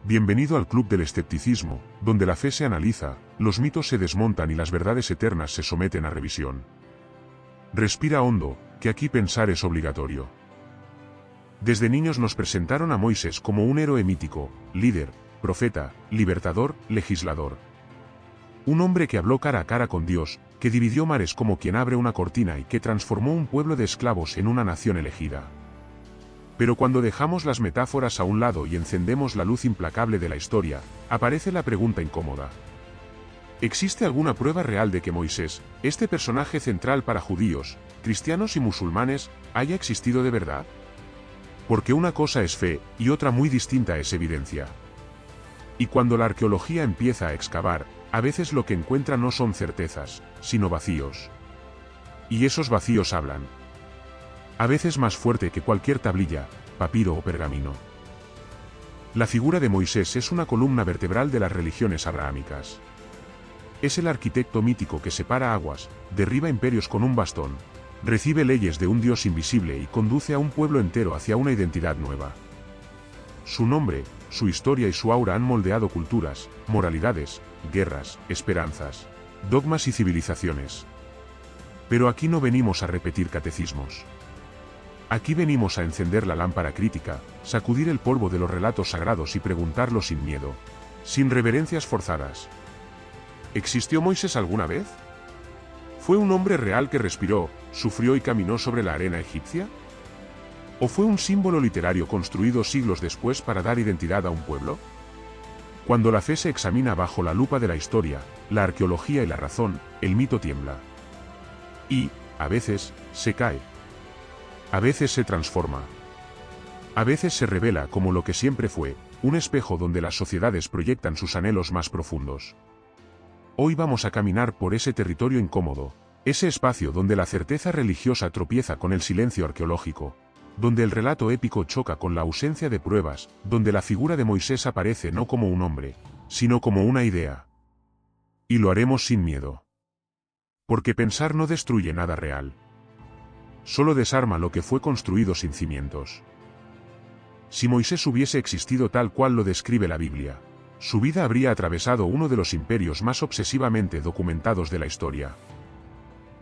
Bienvenido al Club del Escepticismo, donde la fe se analiza, los mitos se desmontan y las verdades eternas se someten a revisión. Respira hondo, que aquí pensar es obligatorio. Desde niños nos presentaron a Moisés como un héroe mítico, líder, profeta, libertador, legislador. Un hombre que habló cara a cara con Dios, que dividió mares como quien abre una cortina y que transformó un pueblo de esclavos en una nación elegida. Pero cuando dejamos las metáforas a un lado y encendemos la luz implacable de la historia, aparece la pregunta incómoda. ¿Existe alguna prueba real de que Moisés, este personaje central para judíos, cristianos y musulmanes, haya existido de verdad? Porque una cosa es fe, y otra muy distinta es evidencia. Y cuando la arqueología empieza a excavar, a veces lo que encuentra no son certezas, sino vacíos. Y esos vacíos hablan. A veces más fuerte que cualquier tablilla, papiro o pergamino. La figura de Moisés es una columna vertebral de las religiones abrahámicas. Es el arquitecto mítico que separa aguas, derriba imperios con un bastón, recibe leyes de un Dios invisible y conduce a un pueblo entero hacia una identidad nueva. Su nombre, su historia y su aura han moldeado culturas, moralidades, guerras, esperanzas, dogmas y civilizaciones. Pero aquí no venimos a repetir catecismos. Aquí venimos a encender la lámpara crítica, sacudir el polvo de los relatos sagrados y preguntarlo sin miedo, sin reverencias forzadas. ¿Existió Moisés alguna vez? ¿Fue un hombre real que respiró, sufrió y caminó sobre la arena egipcia? ¿O fue un símbolo literario construido siglos después para dar identidad a un pueblo? Cuando la fe se examina bajo la lupa de la historia, la arqueología y la razón, el mito tiembla. Y, a veces, se cae. A veces se transforma. A veces se revela como lo que siempre fue, un espejo donde las sociedades proyectan sus anhelos más profundos. Hoy vamos a caminar por ese territorio incómodo, ese espacio donde la certeza religiosa tropieza con el silencio arqueológico, donde el relato épico choca con la ausencia de pruebas, donde la figura de Moisés aparece no como un hombre, sino como una idea. Y lo haremos sin miedo. Porque pensar no destruye nada real. Solo desarma lo que fue construido sin cimientos. Si Moisés hubiese existido tal cual lo describe la Biblia, su vida habría atravesado uno de los imperios más obsesivamente documentados de la historia.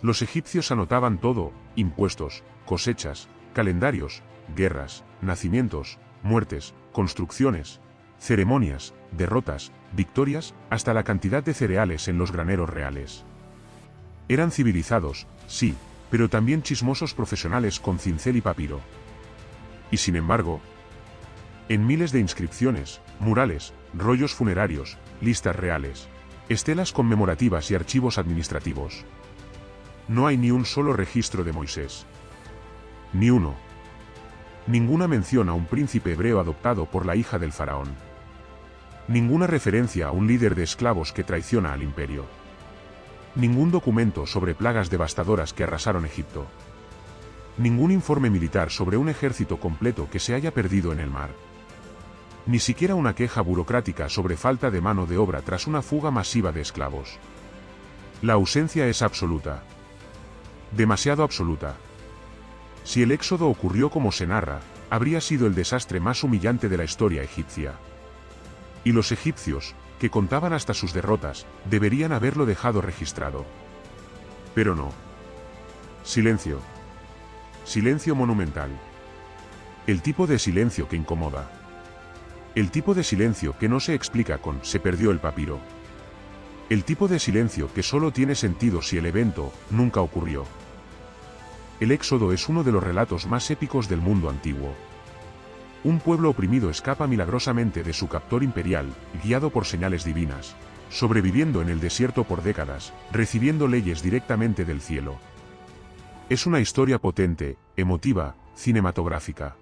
Los egipcios anotaban todo: impuestos, cosechas, calendarios, guerras, nacimientos, muertes, construcciones, ceremonias, derrotas, victorias, hasta la cantidad de cereales en los graneros reales. Eran civilizados, sí, pero también chismosos profesionales con cincel y papiro. Y sin embargo, en miles de inscripciones, murales, rollos funerarios, listas reales, estelas conmemorativas y archivos administrativos, no hay ni un solo registro de Moisés. Ni uno. Ninguna mención a un príncipe hebreo adoptado por la hija del faraón. Ninguna referencia a un líder de esclavos que traiciona al imperio. Ningún documento sobre plagas devastadoras que arrasaron Egipto. Ningún informe militar sobre un ejército completo que se haya perdido en el mar. Ni siquiera una queja burocrática sobre falta de mano de obra tras una fuga masiva de esclavos. La ausencia es absoluta. Demasiado absoluta. Si el éxodo ocurrió como se narra, habría sido el desastre más humillante de la historia egipcia. Y los egipcios, que contaban hasta sus derrotas, deberían haberlo dejado registrado. Pero no. Silencio. Silencio monumental. El tipo de silencio que incomoda. El tipo de silencio que no se explica con "se perdió el papiro". El tipo de silencio que solo tiene sentido si el evento nunca ocurrió. El Éxodo es uno de los relatos más épicos del mundo antiguo. Un pueblo oprimido escapa milagrosamente de su captor imperial, guiado por señales divinas, sobreviviendo en el desierto por décadas, recibiendo leyes directamente del cielo. Es una historia potente, emotiva, cinematográfica.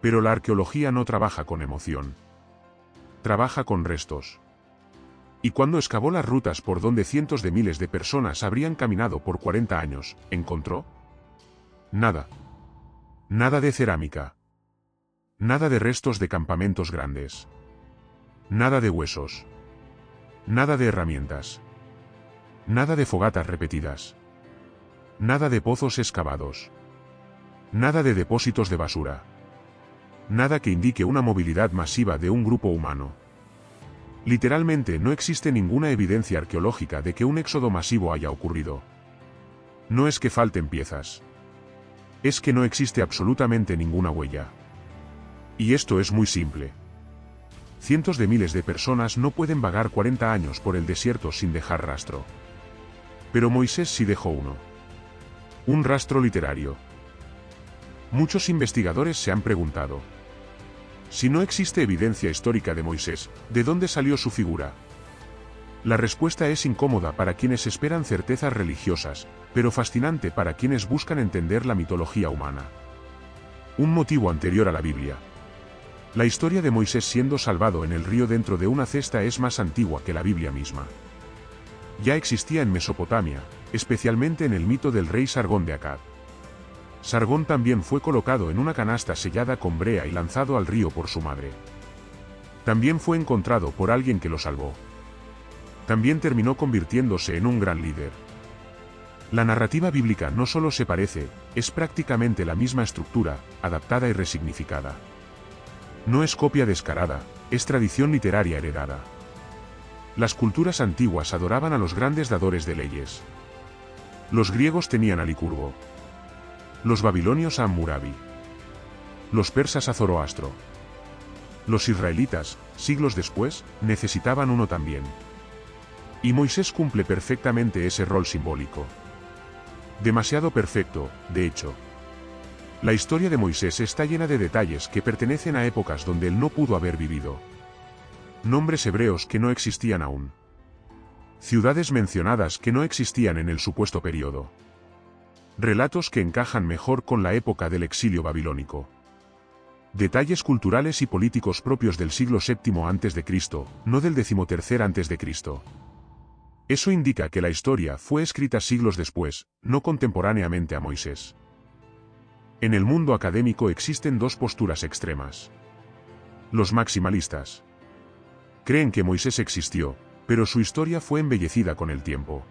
Pero la arqueología no trabaja con emoción. Trabaja con restos. Y cuando excavó las rutas por donde cientos de miles de personas habrían caminado por 40 años, ¿encontró? Nada. Nada de cerámica. Nada de restos de campamentos grandes. Nada de huesos. Nada de herramientas. Nada de fogatas repetidas. Nada de pozos excavados. Nada de depósitos de basura. Nada que indique una movilidad masiva de un grupo humano. Literalmente no existe ninguna evidencia arqueológica de que un éxodo masivo haya ocurrido. No es que falten piezas. Es que no existe absolutamente ninguna huella. Y esto es muy simple. Cientos de miles de personas no pueden vagar 40 años por el desierto sin dejar rastro. Pero Moisés sí dejó uno. Un rastro literario. Muchos investigadores se han preguntado: si no existe evidencia histórica de Moisés, ¿de dónde salió su figura? La respuesta es incómoda para quienes esperan certezas religiosas, pero fascinante para quienes buscan entender la mitología humana. Un motivo anterior a la Biblia. La historia de Moisés siendo salvado en el río dentro de una cesta es más antigua que la Biblia misma. Ya existía en Mesopotamia, especialmente en el mito del rey Sargón de Akkad. Sargón también fue colocado en una canasta sellada con brea y lanzado al río por su madre. También fue encontrado por alguien que lo salvó. También terminó convirtiéndose en un gran líder. La narrativa bíblica no solo se parece, es prácticamente la misma estructura, adaptada y resignificada. No es copia descarada, es tradición literaria heredada. Las culturas antiguas adoraban a los grandes dadores de leyes. Los griegos tenían a Licurgo. Los babilonios a Hammurabi. Los persas a Zoroastro. Los israelitas, siglos después, necesitaban uno también. Y Moisés cumple perfectamente ese rol simbólico. Demasiado perfecto, de hecho. La historia de Moisés está llena de detalles que pertenecen a épocas donde él no pudo haber vivido. Nombres hebreos que no existían aún. Ciudades mencionadas que no existían en el supuesto periodo. Relatos que encajan mejor con la época del exilio babilónico. Detalles culturales y políticos propios del siglo VII a.C., no del XIII a.C. Eso indica que la historia fue escrita siglos después, no contemporáneamente a Moisés. En el mundo académico existen dos posturas extremas. Los maximalistas creen que Moisés existió, pero su historia fue embellecida con el tiempo.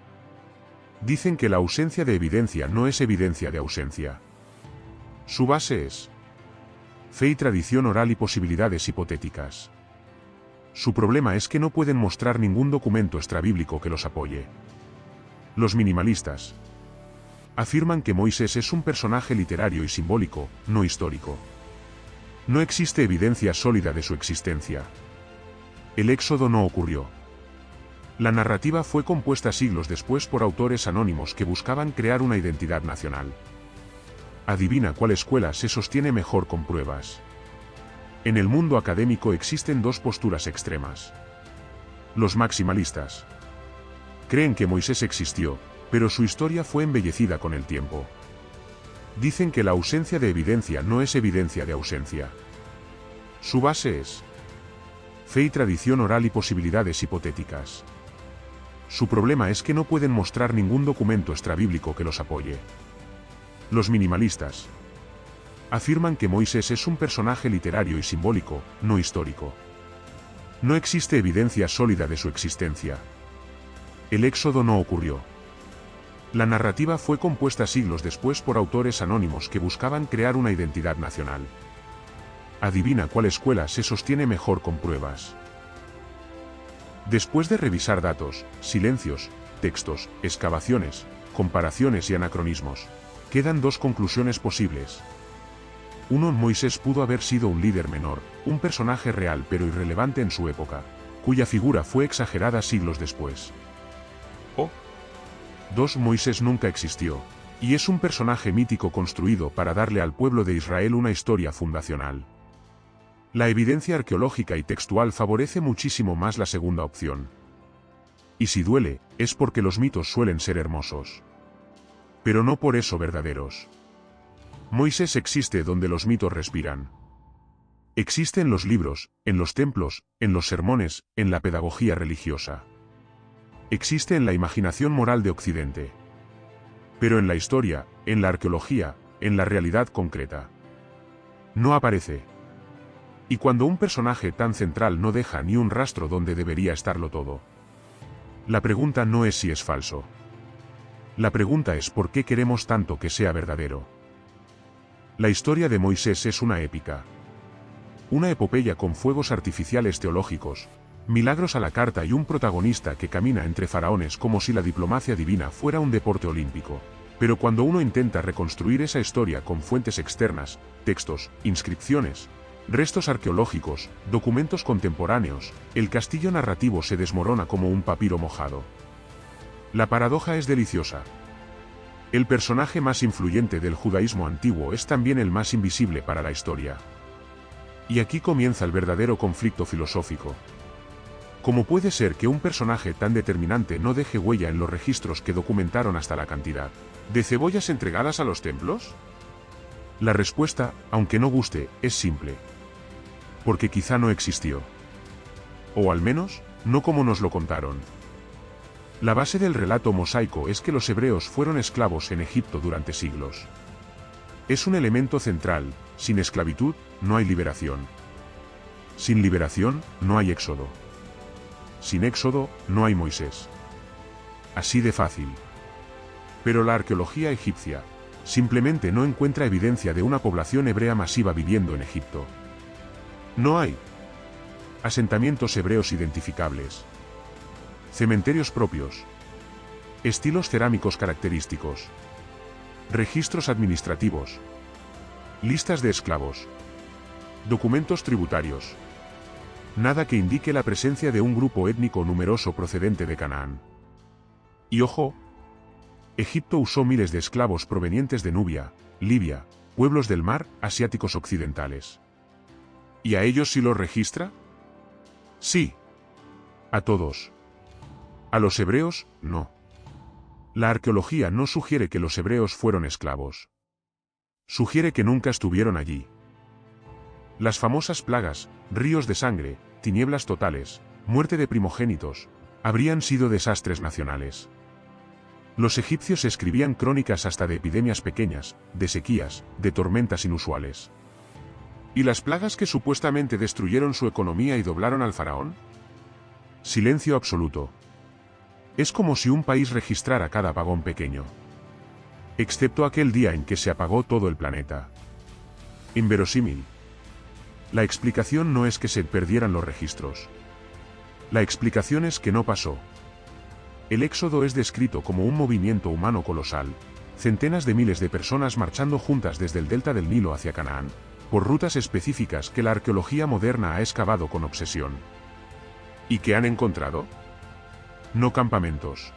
Dicen que la ausencia de evidencia no es evidencia de ausencia. Su base es fe y tradición oral y posibilidades hipotéticas. Su problema es que no pueden mostrar ningún documento extrabíblico que los apoye. Los minimalistas afirman que Moisés es un personaje literario y simbólico, no histórico. No existe evidencia sólida de su existencia. El éxodo no ocurrió. La narrativa fue compuesta siglos después por autores anónimos que buscaban crear una identidad nacional. Adivina cuál escuela se sostiene mejor con pruebas. En el mundo académico existen dos posturas extremas. Los maximalistas creen que Moisés existió, pero su historia fue embellecida con el tiempo. Dicen que la ausencia de evidencia no es evidencia de ausencia. Su base es fe y tradición oral y posibilidades hipotéticas. Su problema es que no pueden mostrar ningún documento extrabíblico que los apoye. Los minimalistas afirman que Moisés es un personaje literario y simbólico, no histórico. No existe evidencia sólida de su existencia. El éxodo no ocurrió. La narrativa fue compuesta siglos después por autores anónimos que buscaban crear una identidad nacional. Adivina cuál escuela se sostiene mejor con pruebas. Después de revisar datos, silencios, textos, excavaciones, comparaciones y anacronismos, quedan dos conclusiones posibles. 1. Moisés pudo haber sido un líder menor, un personaje real pero irrelevante en su época, cuya figura fue exagerada siglos después. O 2. Moisés nunca existió, y es un personaje mítico construido para darle al pueblo de Israel una historia fundacional. La evidencia arqueológica y textual favorece muchísimo más la segunda opción. Y si duele, es porque los mitos suelen ser hermosos. Pero no por eso verdaderos. Moisés existe donde los mitos respiran. Existe en los libros, en los templos, en los sermones, en la pedagogía religiosa. Existe en la imaginación moral de Occidente. Pero en la historia, en la arqueología, en la realidad concreta, no aparece. Y cuando un personaje tan central no deja ni un rastro donde debería estarlo todo, la pregunta no es si es falso. La pregunta es por qué queremos tanto que sea verdadero. La historia de Moisés es una épica. una epopeya con fuegos artificiales teológicos, milagros a la carta y un protagonista que camina entre faraones como si la diplomacia divina fuera un deporte olímpico. Pero cuando uno intenta reconstruir esa historia con fuentes externas, textos, inscripciones, restos arqueológicos, documentos contemporáneos, el castillo narrativo se desmorona como un papiro mojado. La paradoja es deliciosa. El personaje más influyente del judaísmo antiguo es también el más invisible para la historia. Y aquí comienza el verdadero conflicto filosófico. ¿Cómo puede ser que un personaje tan determinante no deje huella en los registros que documentaron hasta la cantidad de cebollas entregadas a los templos? La respuesta, aunque no guste, es simple. Porque quizá no existió. O al menos, no como nos lo contaron. La base del relato mosaico es que los hebreos fueron esclavos en Egipto durante siglos. Es un elemento central: sin esclavitud, no hay liberación. Sin liberación, no hay éxodo. Sin éxodo, no hay Moisés. Así de fácil. Pero la arqueología egipcia simplemente no encuentra evidencia de una población hebrea masiva viviendo en Egipto. No hay asentamientos hebreos identificables, cementerios propios, estilos cerámicos característicos, registros administrativos, listas de esclavos, documentos tributarios. Nada que indique la presencia de un grupo étnico numeroso procedente de Canaán. Y ojo, Egipto usó miles de esclavos provenientes de Nubia, Libia, pueblos del mar, asiáticos occidentales. ¿Y a ellos sí los registra? Sí. A todos. A los hebreos, no. La arqueología no sugiere que los hebreos fueron esclavos. Sugiere que nunca estuvieron allí. Las famosas plagas, ríos de sangre, tinieblas totales, muerte de primogénitos, habrían sido desastres nacionales. Los egipcios escribían crónicas hasta de epidemias pequeñas, de sequías, de tormentas inusuales. ¿Y las plagas que supuestamente destruyeron su economía y doblaron al faraón? Silencio absoluto. Es como si un país registrara cada apagón pequeño. Excepto aquel día en que se apagó todo el planeta. Inverosímil. La explicación no es que se perdieran los registros. La explicación es que no pasó. El éxodo es descrito como un movimiento humano colosal, centenas de miles de personas marchando juntas desde el delta del Nilo hacia Canaán, por rutas específicas que la arqueología moderna ha excavado con obsesión. ¿Y qué han encontrado? No campamentos.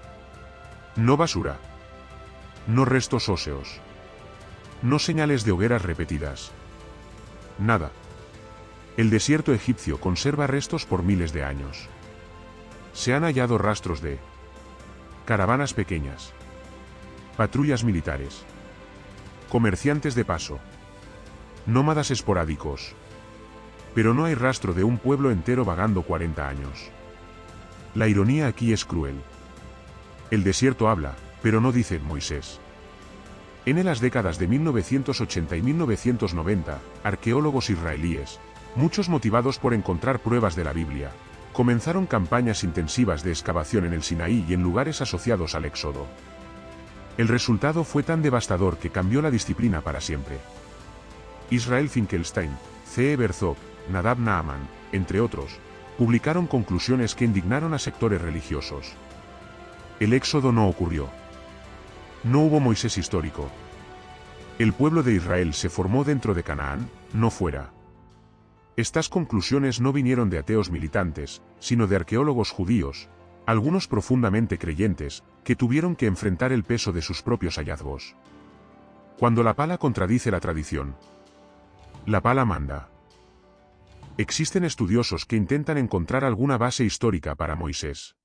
No basura. No restos óseos. No señales de hogueras repetidas. Nada. El desierto egipcio conserva restos por miles de años. Se han hallado rastros de caravanas pequeñas, patrullas militares, comerciantes de paso, nómadas esporádicos. Pero no hay rastro de un pueblo entero vagando 40 años. La ironía aquí es cruel. El desierto habla, pero no dice Moisés. En las décadas de 1980 y 1990, arqueólogos israelíes, muchos motivados por encontrar pruebas de la Biblia, comenzaron campañas intensivas de excavación en el Sinaí y en lugares asociados al Éxodo. El resultado fue tan devastador que cambió la disciplina para siempre. Israel Finkelstein, C. E. Berzog, Nadav Naaman, entre otros, publicaron conclusiones que indignaron a sectores religiosos. El Éxodo no ocurrió. No hubo Moisés histórico. El pueblo de Israel se formó dentro de Canaán, no fuera. Estas conclusiones no vinieron de ateos militantes, sino de arqueólogos judíos, algunos profundamente creyentes, que tuvieron que enfrentar el peso de sus propios hallazgos. Cuando la pala contradice la tradición, la pala manda. Existen estudiosos que intentan encontrar alguna base histórica para Moisés.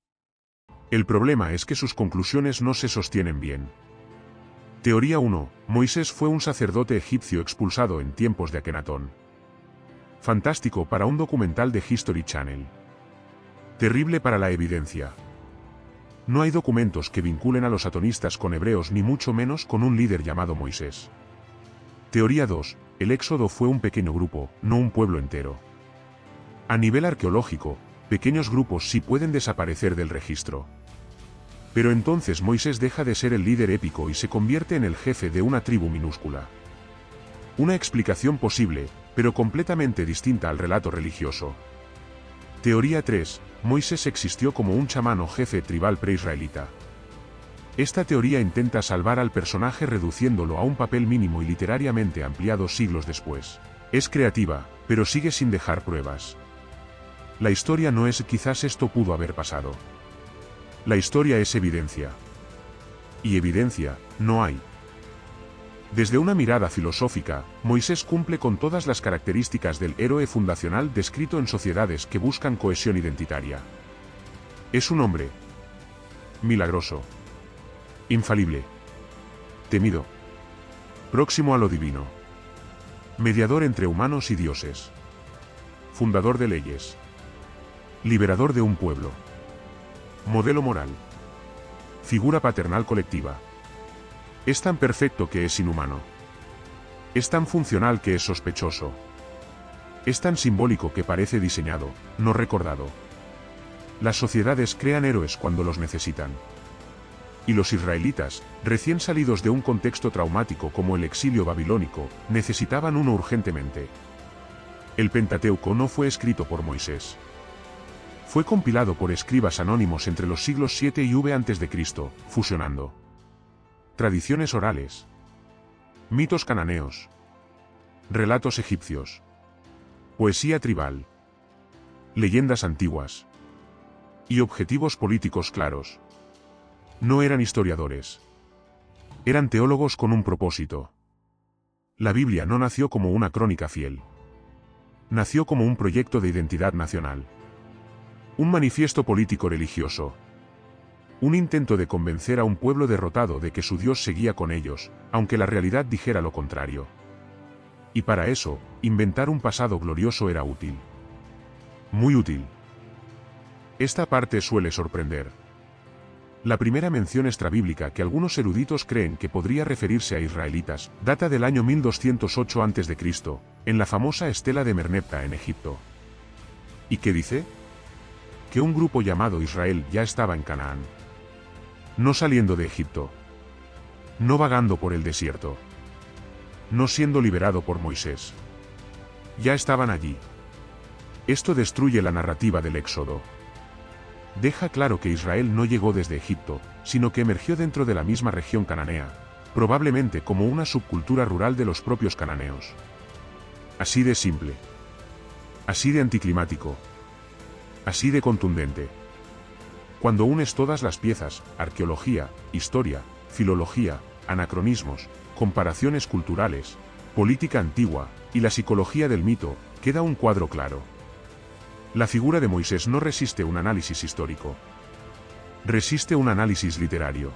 El problema es que sus conclusiones no se sostienen bien. Teoría 1. Moisés fue un sacerdote egipcio expulsado en tiempos de Akenatón. Fantástico para un documental de History Channel. Terrible para la evidencia. No hay documentos que vinculen a los atonistas con hebreos ni mucho menos con un líder llamado Moisés. Teoría 2. El Éxodo fue un pequeño grupo, no un pueblo entero. A nivel arqueológico, pequeños grupos sí pueden desaparecer del registro. Pero entonces Moisés deja de ser el líder épico y se convierte en el jefe de una tribu minúscula. Una explicación posible, pero completamente distinta al relato religioso. Teoría 3. Moisés existió como un chamán o jefe tribal preisraelita. Esta teoría intenta salvar al personaje reduciéndolo a un papel mínimo y literariamente ampliado siglos después. Es creativa, pero sigue sin dejar pruebas. La historia no es quizás esto pudo haber pasado. La historia es evidencia. Y evidencia, no hay. Desde una mirada filosófica, Moisés cumple con todas las características del héroe fundacional descrito en sociedades que buscan cohesión identitaria. Es un hombre milagroso, infalible, temido, próximo a lo divino, mediador entre humanos y dioses, fundador de leyes, liberador de un pueblo, modelo moral, figura paternal colectiva. Es tan perfecto que es inhumano. Es tan funcional que es sospechoso. Es tan simbólico que parece diseñado, no recordado. Las sociedades crean héroes cuando los necesitan. Y los israelitas, recién salidos de un contexto traumático como el exilio babilónico, necesitaban uno urgentemente. El Pentateuco no fue escrito por Moisés. Fue compilado por escribas anónimos entre los siglos 7 y V a.C., fusionando tradiciones orales, mitos cananeos, relatos egipcios, poesía tribal, leyendas antiguas y objetivos políticos claros. No eran historiadores. Eran teólogos con un propósito. La Biblia no nació como una crónica fiel. Nació como un proyecto de identidad nacional. Un manifiesto político-religioso. Un intento de convencer a un pueblo derrotado de que su Dios seguía con ellos, aunque la realidad dijera lo contrario. Y para eso, inventar un pasado glorioso era útil. Muy útil. Esta parte suele sorprender. La primera mención extrabíblica que algunos eruditos creen que podría referirse a israelitas, data del año 1208 a.C., en la famosa estela de Merneptah en Egipto. ¿Y qué dice? Que un grupo llamado Israel ya estaba en Canaán. No saliendo de Egipto. No vagando por el desierto. No siendo liberado por Moisés. Ya estaban allí. Esto destruye la narrativa del Éxodo. Deja claro que Israel no llegó desde Egipto, sino que emergió dentro de la misma región cananea, probablemente como una subcultura rural de los propios cananeos. Así de simple. Así de anticlimático. Así de contundente. Cuando unes todas las piezas, arqueología, historia, filología, anacronismos, comparaciones culturales, política antigua, y la psicología del mito, queda un cuadro claro. La figura de Moisés no resiste un análisis histórico. Resiste un análisis literario.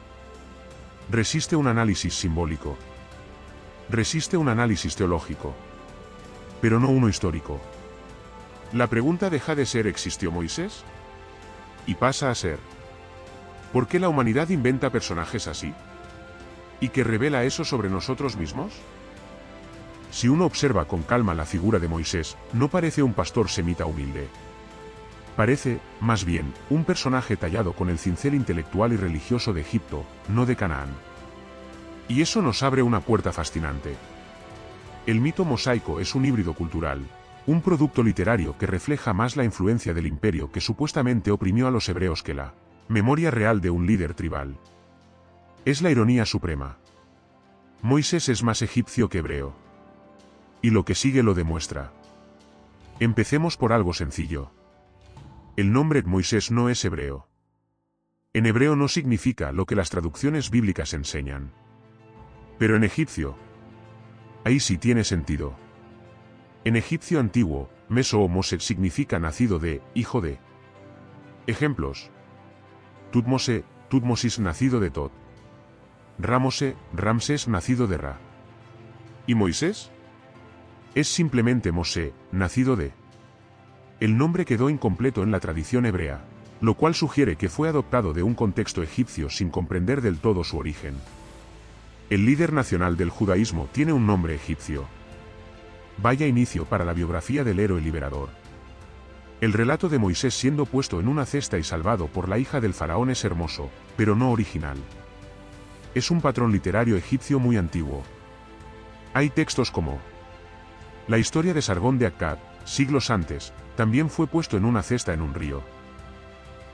Resiste un análisis simbólico. Resiste un análisis teológico. Pero no uno histórico. La pregunta deja de ser ¿existió Moisés? Y pasa a ser ¿por qué la humanidad inventa personajes así? ¿Y qué revela eso sobre nosotros mismos? Si uno observa con calma la figura de Moisés, no parece un pastor semita humilde. Parece, más bien, un personaje tallado con el cincel intelectual y religioso de Egipto, no de Canaán. Y eso nos abre una puerta fascinante. El mito mosaico es un híbrido cultural, un producto literario que refleja más la influencia del imperio que supuestamente oprimió a los hebreos que la memoria real de un líder tribal. Es la ironía suprema. Moisés es más egipcio que hebreo. Y lo que sigue lo demuestra. Empecemos por algo sencillo. El nombre Moisés no es hebreo. En hebreo no significa lo que las traducciones bíblicas enseñan. Pero en egipcio, ahí sí tiene sentido. En egipcio antiguo, Meso o Mose significa nacido de, hijo de. Ejemplos. Tutmose, Tutmosis nacido de Tot. Ramose, Ramsés nacido de Ra. ¿Y Moisés? Es simplemente Mosé, nacido de. El nombre quedó incompleto en la tradición hebrea, lo cual sugiere que fue adoptado de un contexto egipcio sin comprender del todo su origen. El líder nacional del judaísmo tiene un nombre egipcio. Vaya inicio para la biografía del héroe liberador. El relato de Moisés siendo puesto en una cesta y salvado por la hija del faraón es hermoso, pero no original. Es un patrón literario egipcio muy antiguo. Hay textos como La historia de Sargón de Akkad, siglos antes, también fue puesto en una cesta en un río.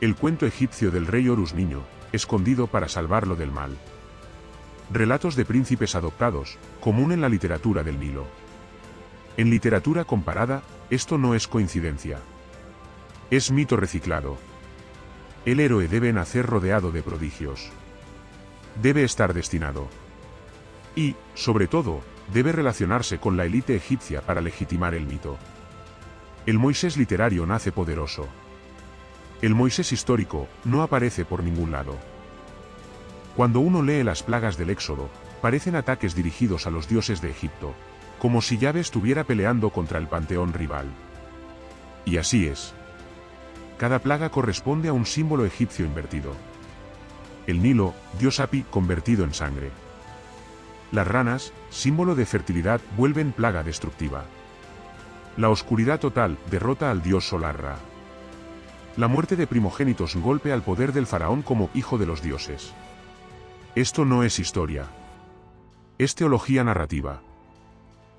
El cuento egipcio del rey Horus Niño, escondido para salvarlo del mal. Relatos de príncipes adoptados, común en la literatura del Nilo. En literatura comparada, esto no es coincidencia. Es mito reciclado. El héroe debe nacer rodeado de prodigios. Debe estar destinado. Y, sobre todo, debe relacionarse con la élite egipcia para legitimar el mito. El Moisés literario nace poderoso. El Moisés histórico no aparece por ningún lado. Cuando uno lee las plagas del Éxodo, parecen ataques dirigidos a los dioses de Egipto, como si Yahvé estuviera peleando contra el panteón rival. Y así es. Cada plaga corresponde a un símbolo egipcio invertido. El Nilo, dios Api convertido en sangre. Las ranas, símbolo de fertilidad, vuelven plaga destructiva. La oscuridad total derrota al dios solar Ra. La muerte de primogénitos golpea al poder del faraón como hijo de los dioses. Esto no es historia. Es teología narrativa.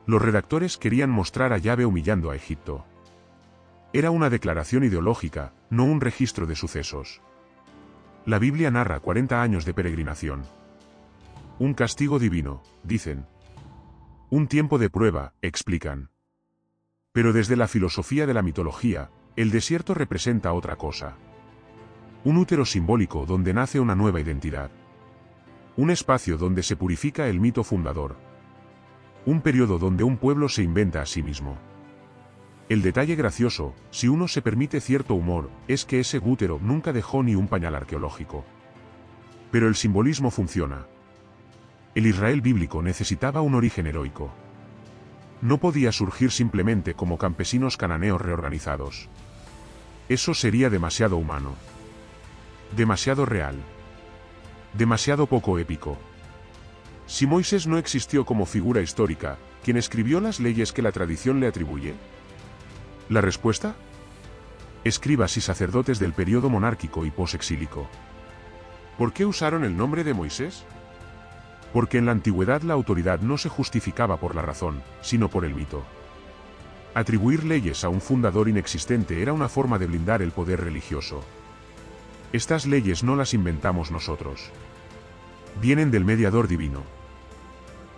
Los redactores querían mostrar a Yahvé humillando a Egipto. Era una declaración ideológica, no un registro de sucesos. La Biblia narra 40 años de peregrinación. Un castigo divino, dicen. Un tiempo de prueba, explican. Pero desde la filosofía de la mitología, el desierto representa otra cosa. Un útero simbólico donde nace una nueva identidad. Un espacio donde se purifica el mito fundador. Un periodo donde un pueblo se inventa a sí mismo. El detalle gracioso, si uno se permite cierto humor, es que ese útero nunca dejó ni un pañal arqueológico. Pero el simbolismo funciona. El Israel bíblico necesitaba un origen heroico. No podía surgir simplemente como campesinos cananeos reorganizados. Eso sería demasiado humano. Demasiado real. Demasiado poco épico. Si Moisés no existió como figura histórica, ¿quién escribió las leyes que la tradición le atribuye? ¿La respuesta? Escribas y sacerdotes del período monárquico y posexílico. ¿Por qué usaron el nombre de Moisés? Porque en la antigüedad la autoridad no se justificaba por la razón, sino por el mito. Atribuir leyes a un fundador inexistente era una forma de blindar el poder religioso. Estas leyes no las inventamos nosotros. Vienen del mediador divino.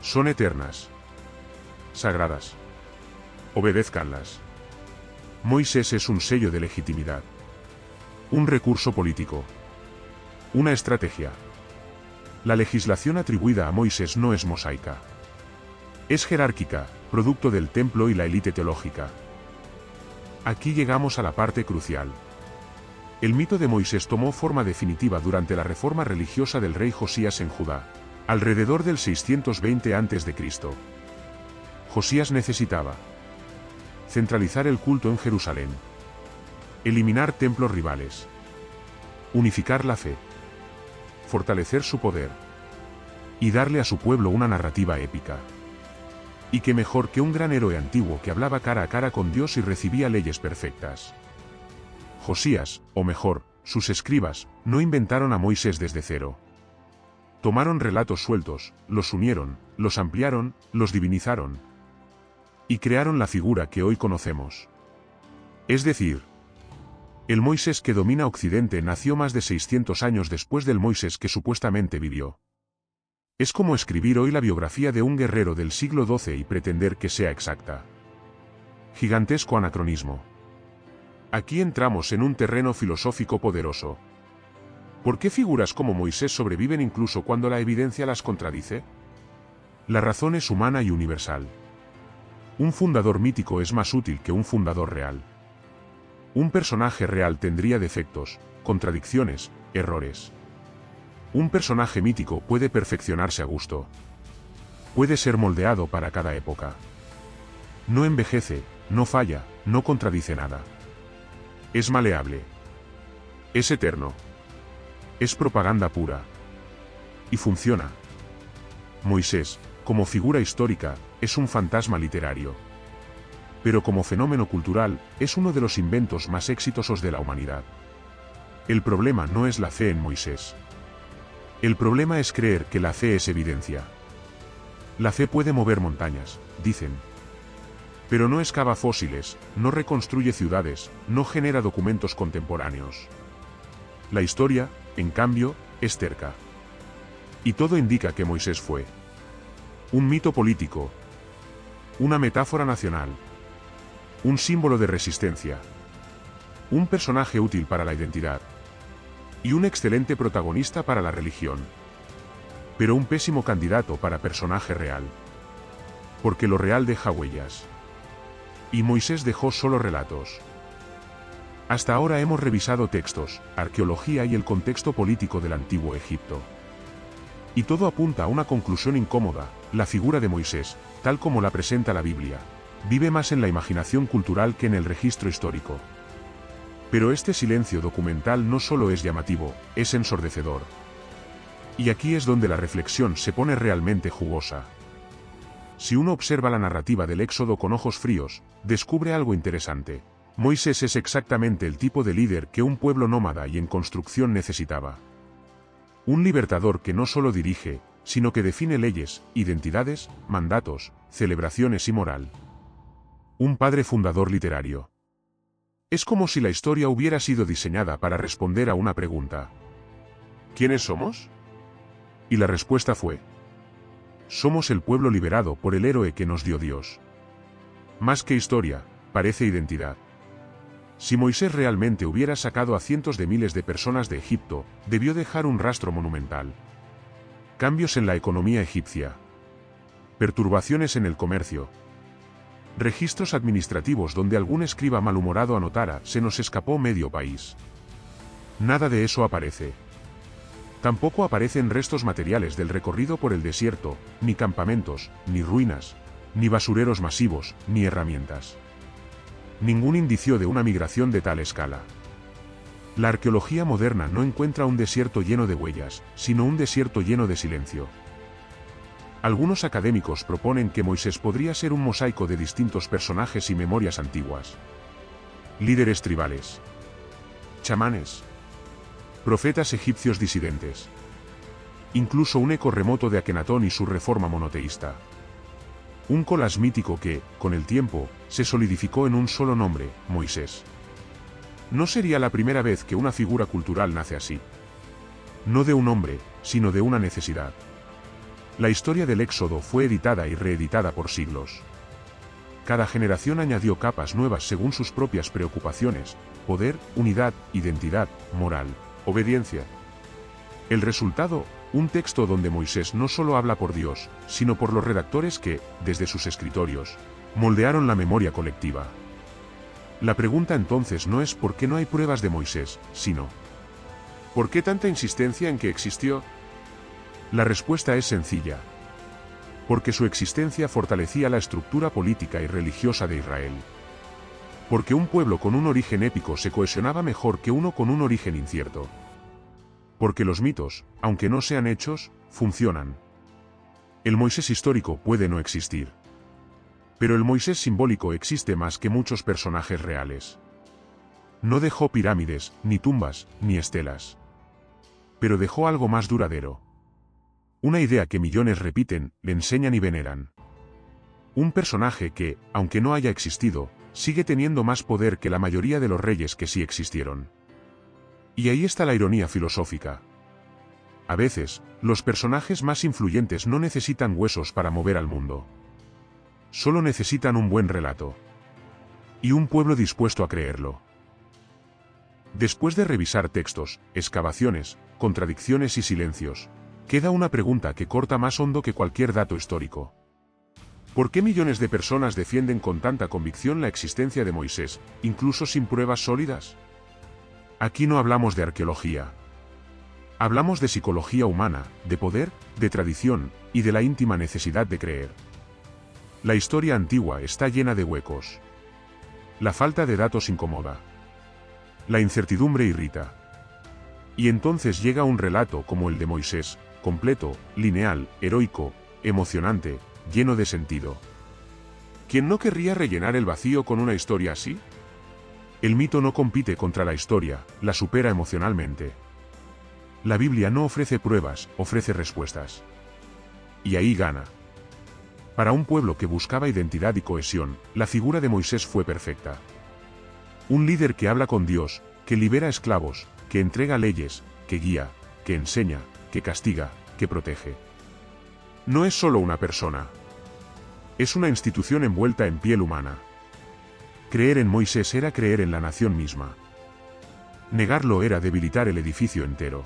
Son eternas. Sagradas. Obedézcanlas. Moisés es un sello de legitimidad. Un recurso político. Una estrategia. La legislación atribuida a Moisés no es mosaica. Es jerárquica, producto del templo y la élite teológica. Aquí llegamos a la parte crucial. El mito de Moisés tomó forma definitiva durante la reforma religiosa del rey Josías en Judá, alrededor del 620 a.C. Josías necesitaba centralizar el culto en Jerusalén, eliminar templos rivales, unificar la fe, fortalecer su poder y darle a su pueblo una narrativa épica. Y qué mejor que un gran héroe antiguo que hablaba cara a cara con Dios y recibía leyes perfectas. Josías, o mejor, sus escribas, no inventaron a Moisés desde cero. Tomaron relatos sueltos, los unieron, los ampliaron, los divinizaron. Y crearon la figura que hoy conocemos. Es decir, el Moisés que domina Occidente nació más de 600 años después del Moisés que supuestamente vivió. Es como escribir hoy la biografía de un guerrero del siglo XII y pretender que sea exacta. Gigantesco anacronismo. Aquí entramos en un terreno filosófico poderoso. ¿Por qué figuras como Moisés sobreviven incluso cuando la evidencia las contradice? La razón es humana y universal. Un fundador mítico es más útil que un fundador real. Un personaje real tendría defectos, contradicciones, errores. Un personaje mítico puede perfeccionarse a gusto. Puede ser moldeado para cada época. No envejece, no falla, no contradice nada. Es maleable. Es eterno. Es propaganda pura. Y funciona. Moisés, como figura histórica, es un fantasma literario. Pero como fenómeno cultural, es uno de los inventos más exitosos de la humanidad. El problema no es la fe en Moisés. El problema es creer que la fe es evidencia. La fe puede mover montañas, dicen. Pero no excava fósiles, no reconstruye ciudades, no genera documentos contemporáneos. La historia, en cambio, es terca. Y todo indica que Moisés fue un mito político, una metáfora nacional, un símbolo de resistencia, un personaje útil para la identidad y un excelente protagonista para la religión. Pero un pésimo candidato para personaje real. Porque lo real deja huellas. Y Moisés dejó solo relatos. Hasta ahora hemos revisado textos, arqueología y el contexto político del antiguo Egipto. Y todo apunta a una conclusión incómoda: la figura de Moisés, tal como la presenta la Biblia, vive más en la imaginación cultural que en el registro histórico. Pero este silencio documental no solo es llamativo, es ensordecedor. Y aquí es donde la reflexión se pone realmente jugosa. Si uno observa la narrativa del Éxodo con ojos fríos, descubre algo interesante. Moisés es exactamente el tipo de líder que un pueblo nómada y en construcción necesitaba. Un libertador que no solo dirige, sino que define leyes, identidades, mandatos, celebraciones y moral. Un padre fundador literario. Es como si la historia hubiera sido diseñada para responder a una pregunta. ¿Quiénes somos? Y la respuesta fue: somos el pueblo liberado por el héroe que nos dio Dios. Más que historia, parece identidad. Si Moisés realmente hubiera sacado a cientos de miles de personas de Egipto, debió dejar un rastro monumental. Cambios en la economía egipcia. Perturbaciones en el comercio. Registros administrativos donde algún escriba malhumorado anotara: se nos escapó medio país. Nada de eso aparece. Tampoco aparecen restos materiales del recorrido por el desierto, ni campamentos, ni ruinas, ni basureros masivos, ni herramientas. Ningún indicio de una migración de tal escala. La arqueología moderna no encuentra un desierto lleno de huellas, sino un desierto lleno de silencio. Algunos académicos proponen que Moisés podría ser un mosaico de distintos personajes y memorias antiguas. Líderes tribales. Chamanes. Profetas egipcios disidentes. Incluso un eco remoto de Akenatón y su reforma monoteísta. Un collage mítico que, con el tiempo, se solidificó en un solo nombre: Moisés. No sería la primera vez que una figura cultural nace así. No de un hombre, sino de una necesidad. La historia del Éxodo fue editada y reeditada por siglos. Cada generación añadió capas nuevas según sus propias preocupaciones: poder, unidad, identidad, moral, obediencia. El resultado: un texto donde Moisés no solo habla por Dios, sino por los redactores que, desde sus escritorios, moldearon la memoria colectiva. La pregunta entonces no es por qué no hay pruebas de Moisés, sino ¿por qué tanta insistencia en que existió? La respuesta es sencilla. Porque su existencia fortalecía la estructura política y religiosa de Israel. Porque un pueblo con un origen épico se cohesionaba mejor que uno con un origen incierto. Porque los mitos, aunque no sean hechos, funcionan. El Moisés histórico puede no existir. Pero el Moisés simbólico existe más que muchos personajes reales. No dejó pirámides, ni tumbas, ni estelas. Pero dejó algo más duradero. Una idea que millones repiten, le enseñan y veneran. Un personaje que, aunque no haya existido, sigue teniendo más poder que la mayoría de los reyes que sí existieron. Y ahí está la ironía filosófica. A veces, los personajes más influyentes no necesitan huesos para mover al mundo. Solo necesitan un buen relato. Y un pueblo dispuesto a creerlo. Después de revisar textos, excavaciones, contradicciones y silencios, queda una pregunta que corta más hondo que cualquier dato histórico. ¿Por qué millones de personas defienden con tanta convicción la existencia de Moisés, incluso sin pruebas sólidas? Aquí no hablamos de arqueología. Hablamos de psicología humana, de poder, de tradición, y de la íntima necesidad de creer. La historia antigua está llena de huecos. La falta de datos incomoda. La incertidumbre irrita. Y entonces llega un relato como el de Moisés, completo, lineal, heroico, emocionante, lleno de sentido. ¿Quién no querría rellenar el vacío con una historia así? El mito no compite contra la historia, la supera emocionalmente. La Biblia no ofrece pruebas, ofrece respuestas. Y ahí gana. Para un pueblo que buscaba identidad y cohesión, la figura de Moisés fue perfecta. Un líder que habla con Dios, que libera esclavos, que entrega leyes, que guía, que enseña, que castiga, que protege. No es solo una persona. Es una institución envuelta en piel humana. Creer en Moisés era creer en la nación misma. Negarlo era debilitar el edificio entero.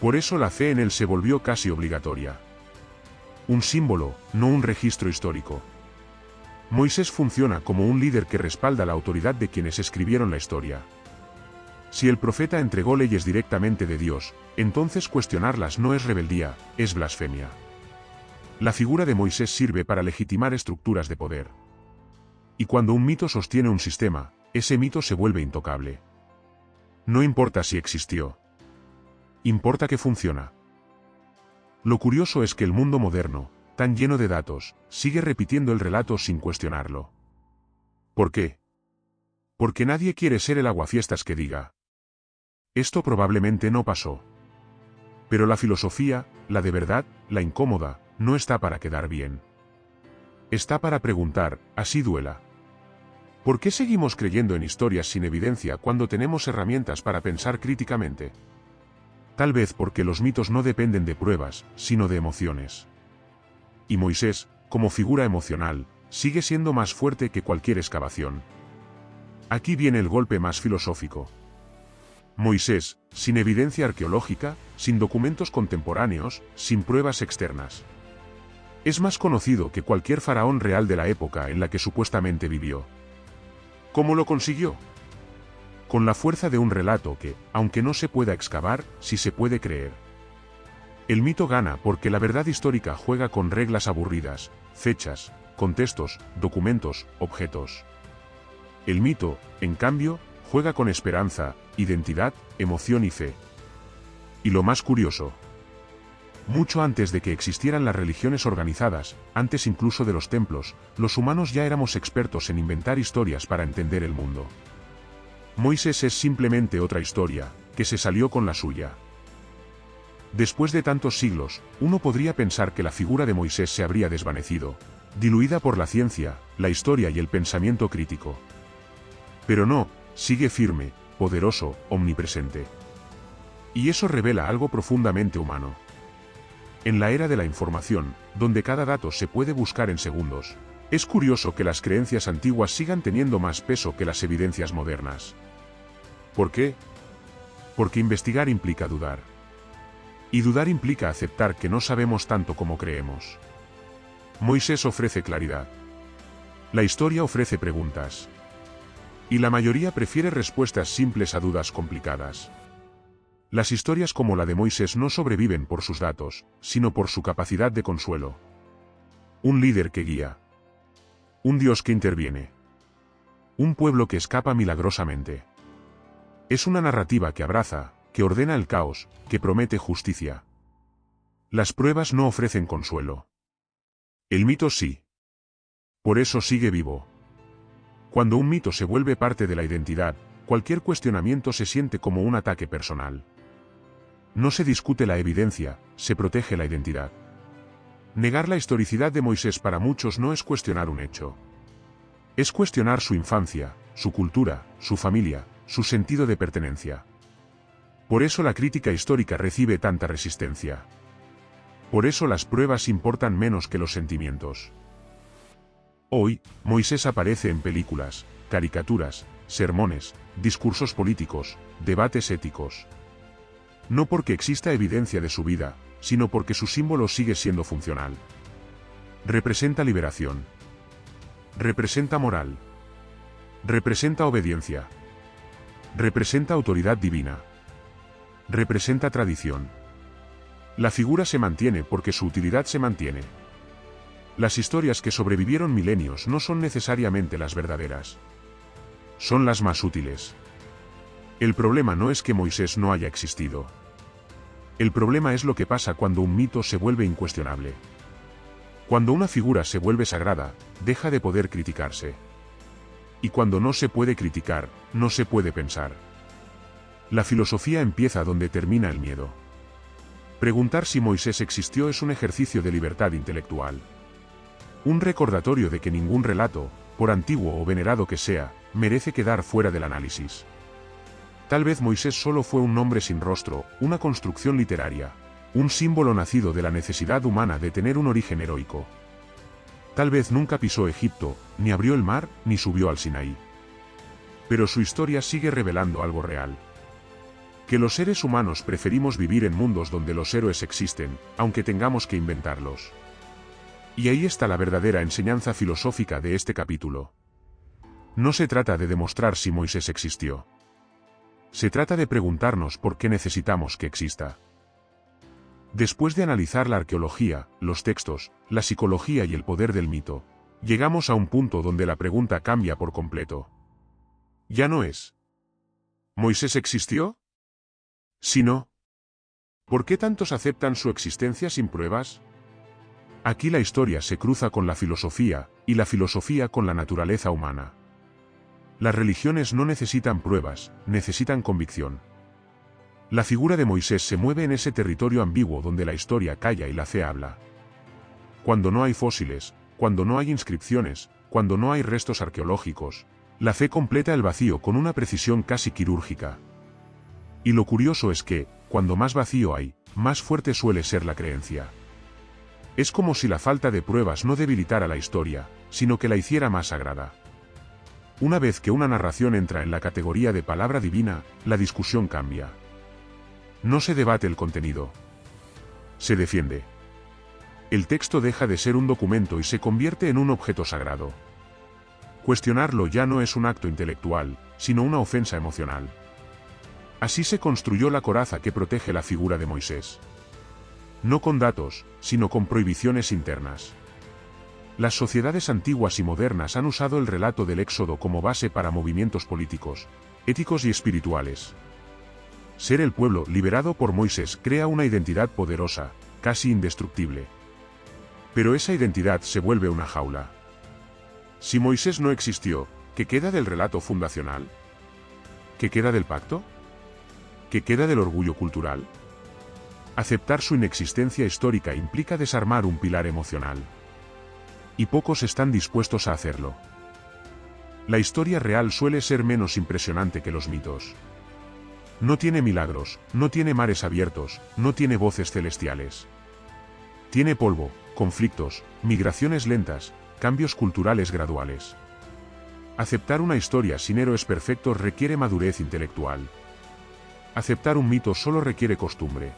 Por eso la fe en él se volvió casi obligatoria. Un símbolo, no un registro histórico. Moisés funciona como un líder que respalda la autoridad de quienes escribieron la historia. Si el profeta entregó leyes directamente de Dios, entonces cuestionarlas no es rebeldía, es blasfemia. La figura de Moisés sirve para legitimar estructuras de poder. Y cuando un mito sostiene un sistema, ese mito se vuelve intocable. No importa si existió. Importa que funciona. Lo curioso es que el mundo moderno, tan lleno de datos, sigue repitiendo el relato sin cuestionarlo. ¿Por qué? Porque nadie quiere ser el aguafiestas que diga: esto probablemente no pasó. Pero la filosofía, la de verdad, la incómoda, no está para quedar bien. Está para preguntar, así duela. ¿Por qué seguimos creyendo en historias sin evidencia cuando tenemos herramientas para pensar críticamente? Tal vez porque los mitos no dependen de pruebas, sino de emociones. Y Moisés, como figura emocional, sigue siendo más fuerte que cualquier excavación. Aquí viene el golpe más filosófico. Moisés, sin evidencia arqueológica, sin documentos contemporáneos, sin pruebas externas. Es más conocido que cualquier faraón real de la época en la que supuestamente vivió. ¿Cómo lo consiguió? Con la fuerza de un relato que, aunque no se pueda excavar, sí se puede creer. El mito gana porque la verdad histórica juega con reglas aburridas, fechas, contextos, documentos, objetos. El mito, en cambio, juega con esperanza, identidad, emoción y fe. Y lo más curioso: mucho antes de que existieran las religiones organizadas, antes incluso de los templos, los humanos ya éramos expertos en inventar historias para entender el mundo. Moisés es simplemente otra historia, que se salió con la suya. Después de tantos siglos, uno podría pensar que la figura de Moisés se habría desvanecido, diluida por la ciencia, la historia y el pensamiento crítico. Pero no, sigue firme, poderoso, omnipresente. Y eso revela algo profundamente humano. En la era de la información, donde cada dato se puede buscar en segundos, es curioso que las creencias antiguas sigan teniendo más peso que las evidencias modernas. ¿Por qué? Porque investigar implica dudar. Y dudar implica aceptar que no sabemos tanto como creemos. Moisés ofrece claridad. La historia ofrece preguntas. Y la mayoría prefiere respuestas simples a dudas complicadas. Las historias como la de Moisés no sobreviven por sus datos, sino por su capacidad de consuelo. Un líder que guía. Un Dios que interviene. Un pueblo que escapa milagrosamente. Es una narrativa que abraza, que ordena el caos, que promete justicia. Las pruebas no ofrecen consuelo. El mito sí. Por eso sigue vivo. Cuando un mito se vuelve parte de la identidad, cualquier cuestionamiento se siente como un ataque personal. No se discute la evidencia, se protege la identidad. Negar la historicidad de Moisés para muchos no es cuestionar un hecho. Es cuestionar su infancia, su cultura, su familia, su sentido de pertenencia. Por eso la crítica histórica recibe tanta resistencia. Por eso las pruebas importan menos que los sentimientos. Hoy, Moisés aparece en películas, caricaturas, sermones, discursos políticos, debates éticos. No porque exista evidencia de su vida, sino porque su símbolo sigue siendo funcional. Representa liberación. Representa moral. Representa obediencia. Representa autoridad divina. Representa tradición. La figura se mantiene porque su utilidad se mantiene. Las historias que sobrevivieron milenios no son necesariamente las verdaderas. Son las más útiles. El problema no es que Moisés no haya existido. El problema es lo que pasa cuando un mito se vuelve incuestionable. Cuando una figura se vuelve sagrada, deja de poder criticarse. Y cuando no se puede criticar, no se puede pensar. La filosofía empieza donde termina el miedo. Preguntar si Moisés existió es un ejercicio de libertad intelectual. Un recordatorio de que ningún relato, por antiguo o venerado que sea, merece quedar fuera del análisis. Tal vez Moisés solo fue un nombre sin rostro, una construcción literaria, un símbolo nacido de la necesidad humana de tener un origen heroico. Tal vez nunca pisó Egipto, ni abrió el mar, ni subió al Sinaí. Pero su historia sigue revelando algo real. Que los seres humanos preferimos vivir en mundos donde los héroes existen, aunque tengamos que inventarlos. Y ahí está la verdadera enseñanza filosófica de este capítulo. No se trata de demostrar si Moisés existió. Se trata de preguntarnos por qué necesitamos que exista. Después de analizar la arqueología, los textos, la psicología y el poder del mito, llegamos a un punto donde la pregunta cambia por completo. Ya no es ¿Moisés existió? Sino ¿por qué tantos aceptan su existencia sin pruebas? Aquí la historia se cruza con la filosofía, y la filosofía con la naturaleza humana. Las religiones no necesitan pruebas, necesitan convicción. La figura de Moisés se mueve en ese territorio ambiguo donde la historia calla y la fe habla. Cuando no hay fósiles, cuando no hay inscripciones, cuando no hay restos arqueológicos, la fe completa el vacío con una precisión casi quirúrgica. Y lo curioso es que, cuando más vacío hay, más fuerte suele ser la creencia. Es como si la falta de pruebas no debilitara la historia, sino que la hiciera más sagrada. Una vez que una narración entra en la categoría de palabra divina, la discusión cambia. No se debate el contenido. Se defiende. El texto deja de ser un documento y se convierte en un objeto sagrado. Cuestionarlo ya no es un acto intelectual, sino una ofensa emocional. Así se construyó la coraza que protege la figura de Moisés. No con datos, sino con prohibiciones internas. Las sociedades antiguas y modernas han usado el relato del Éxodo como base para movimientos políticos, éticos y espirituales. Ser el pueblo liberado por Moisés crea una identidad poderosa, casi indestructible. Pero esa identidad se vuelve una jaula. Si Moisés no existió, ¿qué queda del relato fundacional? ¿Qué queda del pacto? ¿Qué queda del orgullo cultural? Aceptar su inexistencia histórica implica desarmar un pilar emocional. Y pocos están dispuestos a hacerlo. La historia real suele ser menos impresionante que los mitos. No tiene milagros, no tiene mares abiertos, no tiene voces celestiales. Tiene polvo, conflictos, migraciones lentas, cambios culturales graduales. Aceptar una historia sin héroes perfectos requiere madurez intelectual. Aceptar un mito solo requiere costumbre.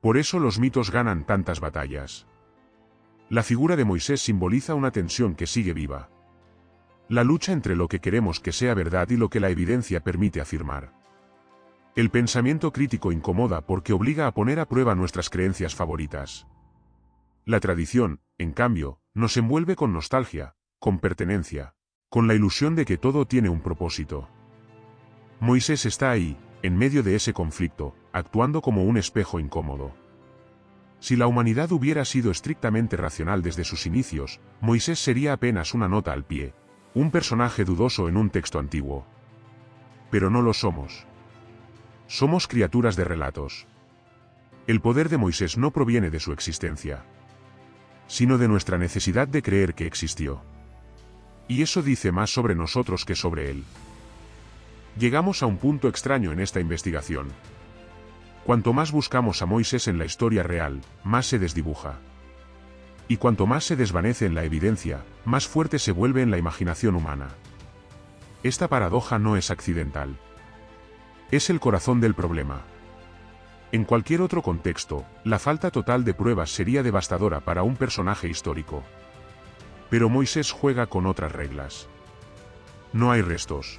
Por eso los mitos ganan tantas batallas. La figura de Moisés simboliza una tensión que sigue viva. La lucha entre lo que queremos que sea verdad y lo que la evidencia permite afirmar. El pensamiento crítico incomoda porque obliga a poner a prueba nuestras creencias favoritas. La tradición, en cambio, nos envuelve con nostalgia, con pertenencia, con la ilusión de que todo tiene un propósito. Moisés está ahí, en medio de ese conflicto, actuando como un espejo incómodo. Si la humanidad hubiera sido estrictamente racional desde sus inicios, Moisés sería apenas una nota al pie, un personaje dudoso en un texto antiguo. Pero no lo somos. Somos criaturas de relatos. El poder de Moisés no proviene de su existencia, sino de nuestra necesidad de creer que existió. Y eso dice más sobre nosotros que sobre él. Llegamos a un punto extraño en esta investigación. Cuanto más buscamos a Moisés en la historia real, más se desdibuja. Y cuanto más se desvanece en la evidencia, más fuerte se vuelve en la imaginación humana. Esta paradoja no es accidental. Es el corazón del problema. En cualquier otro contexto, la falta total de pruebas sería devastadora para un personaje histórico. Pero Moisés juega con otras reglas. No hay restos.